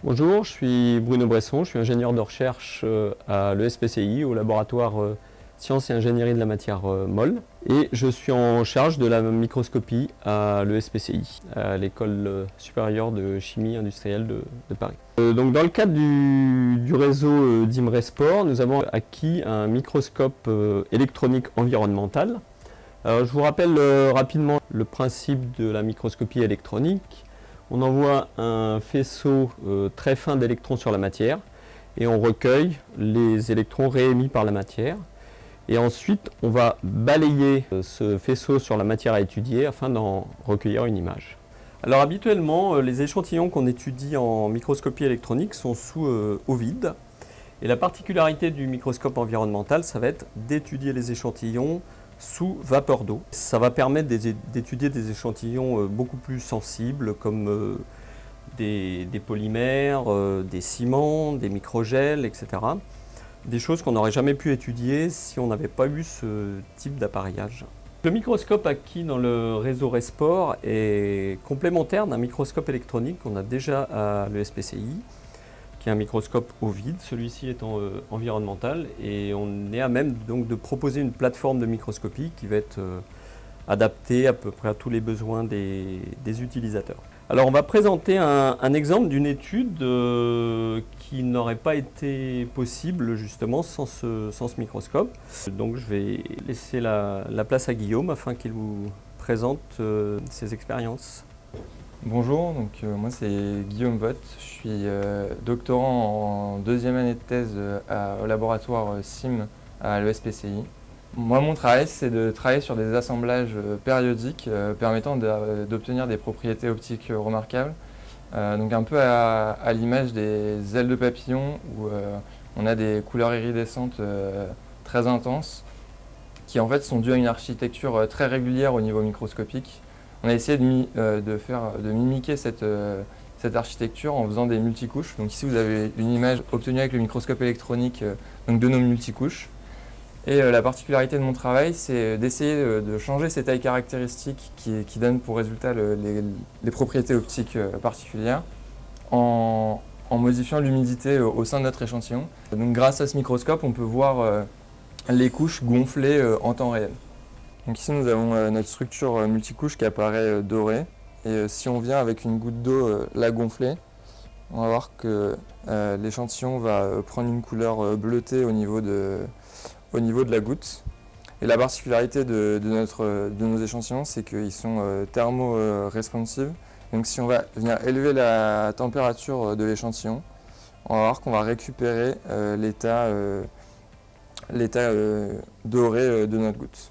Bonjour, je suis Bruno Bresson, je suis ingénieur de recherche à l'ESPCI, au laboratoire Sciences et Ingénierie de la matière molle. Et je suis en charge de la microscopie à l'ESPCI, à l'École supérieure de chimie industrielle de Paris. Donc dans le cadre du réseau d'IMRESPOR, nous avons acquis un microscope électronique environnemental. Alors, je vous rappelle rapidement le principe de la microscopie électronique. On envoie un faisceau très fin d'électrons sur la matière et on recueille les électrons réémis par la matière. Et ensuite, on va balayer ce faisceau sur la matière à étudier afin d'en recueillir une image. Alors habituellement, les échantillons qu'on étudie en microscopie électronique sont sous eau vide. Et la particularité du microscope environnemental, ça va être d'étudier les échantillons sous vapeur d'eau. Ça va permettre d'étudier des échantillons beaucoup plus sensibles comme des polymères, des ciments, des microgels, etc. Des choses qu'on n'aurait jamais pu étudier si on n'avait pas eu ce type d'appareillage. Le microscope acquis dans le réseau RESPOR est complémentaire d'un microscope électronique qu'on a déjà à l'ESPCI, qui est un microscope au vide, celui-ci étant environnemental, et on est à même donc de proposer une plateforme de microscopie qui va être adaptée à peu près à tous les besoins des utilisateurs. Alors on va présenter un exemple d'une étude qui n'aurait pas été possible justement sans ce microscope. Donc je vais laisser la place à Guillaume afin qu'il vous présente ses expériences. Bonjour, moi c'est Guillaume Vogt, je suis doctorant en deuxième année de thèse au laboratoire SIM à l'ESPCI. Moi mon travail c'est de travailler sur des assemblages périodiques permettant d'obtenir des propriétés optiques remarquables. Donc un peu à l'image des ailes de papillon où on a des couleurs iridescentes très intenses qui en fait sont dues à une architecture très régulière au niveau microscopique. On a essayé de mimiquer cette architecture en faisant des multicouches. Donc ici vous avez une image obtenue avec le microscope électronique donc de nos multicouches. Et la particularité de mon travail, c'est d'essayer de changer ces tailles caractéristiques qui donnent pour résultat les propriétés optiques particulières en modifiant l'humidité au sein de notre échantillon. Donc grâce à ce microscope, on peut voir les couches gonfler en temps réel. Donc ici nous avons notre structure multicouche qui apparaît dorée et si on vient avec une goutte d'eau la gonfler, on va voir que l'échantillon va prendre une couleur bleutée au niveau de la goutte. Et la particularité de nos échantillons, c'est qu'ils sont thermo-responsives. Donc si on va venir élever la température de l'échantillon, on va voir qu'on va récupérer l'état doré de notre goutte.